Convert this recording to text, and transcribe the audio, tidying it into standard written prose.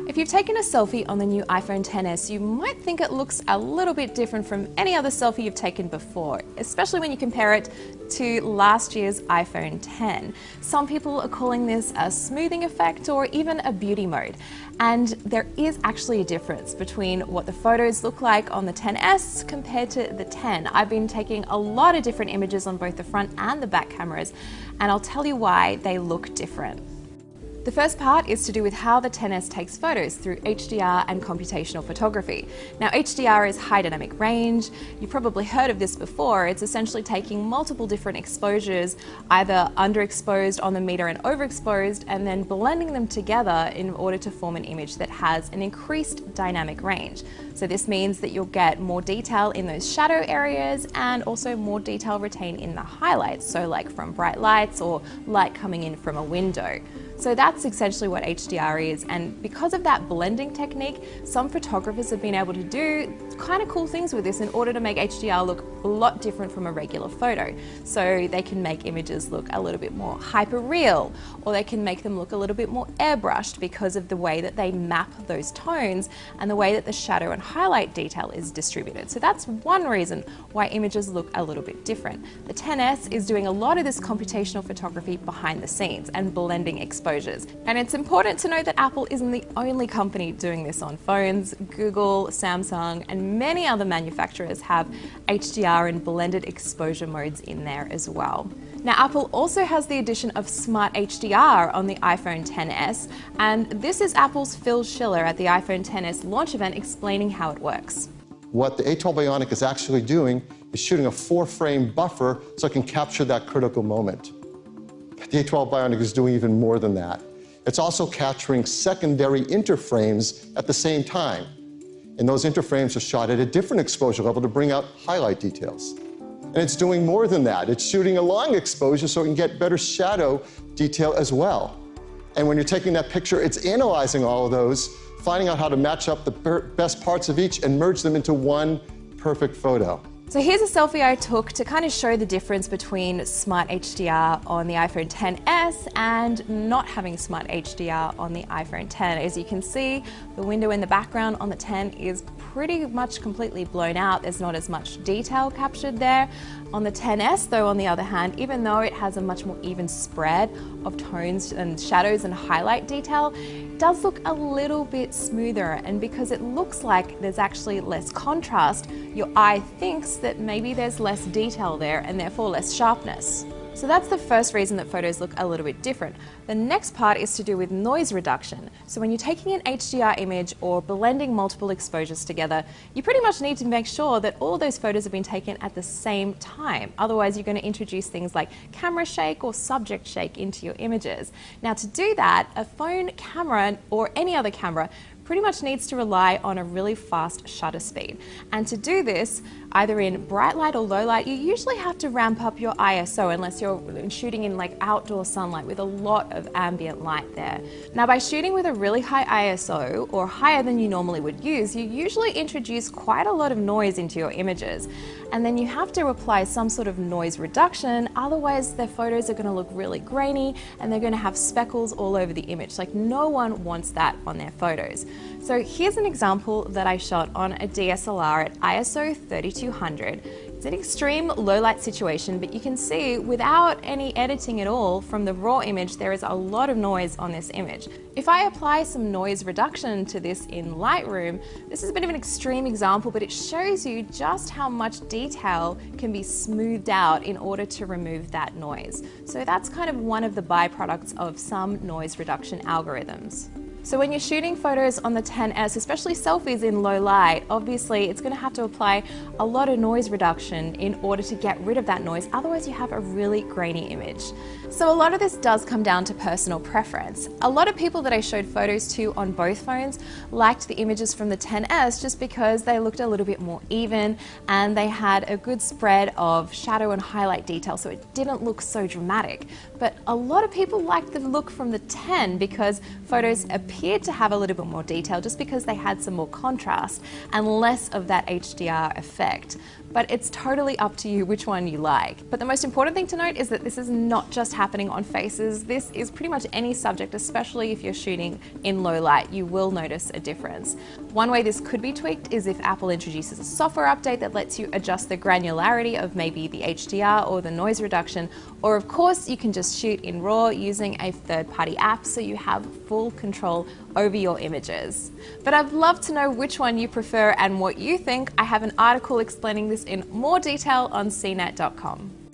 If you've taken a selfie on the new iPhone XS, you might think it looks a little bit different from any other selfie you've taken before, especially when you compare it to last year's iPhone X. Some people are calling this a smoothing effect or even a beauty mode. And there is actually a difference between what the photos look like on the XS compared to the X. I've been taking a lot of different images on both the front and the back cameras, and I'll tell you why they look different. The first part is to do with how the XS takes photos through HDR and computational photography. Now, HDR is high dynamic range. You've probably heard of this before. It's essentially taking multiple different exposures, either underexposed, on the meter, and overexposed, and then blending them together in order to form an image that has an increased dynamic range. So this means that you'll get more detail in those shadow areas and also more detail retained in the highlights, so like from bright lights or light coming in from a window. So that's essentially what HDR is, and because of that blending technique, some photographers have been able to do kind of cool things with this in order to make HDR look a lot different from a regular photo. So they can make images look a little bit more hyper-real, or they can make them look a little bit more airbrushed because of the way that they map those tones and the way that the shadow and highlight detail is distributed. So that's one reason why images look a little bit different. The XS is doing a lot of this computational photography behind the scenes and blending exposures. And it's important to note that Apple isn't the only company doing this on phones. Google, Samsung, and many other manufacturers have HDR and blended exposure modes in there as well. Now, Apple also has the addition of Smart HDR on the iPhone XS, and this is Apple's Phil Schiller at the iPhone XS launch event explaining how it works. What the A12 Bionic is actually doing is shooting a 4-frame buffer so it can capture that critical moment. The A12 Bionic is doing even more than that. It's also capturing secondary interframes at the same time. And those interframes are shot at a different exposure level to bring out highlight details. And it's doing more than that. It's shooting a long exposure so it can get better shadow detail as well. And when you're taking that picture, it's analyzing all of those, finding out how to match up the best parts of each and merge them into one perfect photo. So here's a selfie I took to kind of show the difference between Smart HDR on the iPhone XS and not having Smart HDR on the iPhone X. As you can see, the window in the background on the X is pretty much completely blown out. There's not as much detail captured there. On the XS, though, on the other hand, even though it has a much more even spread of tones and shadows and highlight detail, it does look a little bit smoother, and because it looks like there's actually less contrast, your eye thinks that maybe there's less detail there and therefore less sharpness. So that's the first reason that photos look a little bit different. The next part is to do with noise reduction. So when you're taking an HDR image or blending multiple exposures together, you pretty much need to make sure that all those photos have been taken at the same time. Otherwise, you're going to introduce things like camera shake or subject shake into your images. Now, to do that, a phone camera or any other camera pretty much needs to rely on a really fast shutter speed. And to do this, either in bright light or low light, you usually have to ramp up your ISO unless you're shooting in like outdoor sunlight with a lot of ambient light there. Now, by shooting with a really high ISO or higher than you normally would use, you usually introduce quite a lot of noise into your images. And then you have to apply some sort of noise reduction, otherwise their photos are going to look really grainy and they're going to have speckles all over the image. Like, no one wants that on their photos. So here's an example that I shot on a DSLR at ISO 3200. It's an extreme low light situation, but you can see without any editing at all from the raw image, there is a lot of noise on this image. If I apply some noise reduction to this in Lightroom, this is a bit of an extreme example, but it shows you just how much detail can be smoothed out in order to remove that noise. So that's kind of one of the byproducts of some noise reduction algorithms. So when you're shooting photos on the XS, especially selfies in low light, obviously it's going to have to apply a lot of noise reduction in order to get rid of that noise, otherwise you have a really grainy image. So a lot of this does come down to personal preference. A lot of people that I showed photos to on both phones liked the images from the XS just because they looked a little bit more even and they had a good spread of shadow and highlight detail, so it didn't look so dramatic. But a lot of people liked the look from the X because photos appeared to have a little bit more detail just because they had some more contrast and less of that HDR effect. but it's totally up to you which one you like. But the most important thing to note is that this is not just happening on faces. This is pretty much any subject, especially if you're shooting in low light, you will notice a difference. One way this could be tweaked is if Apple introduces a software update that lets you adjust the granularity of maybe the HDR or the noise reduction, or of course you can just shoot in RAW using a third-party app so you have full control over your images. But I'd love to know which one you prefer and what you think. I have an article explaining this in more detail on cnet.com.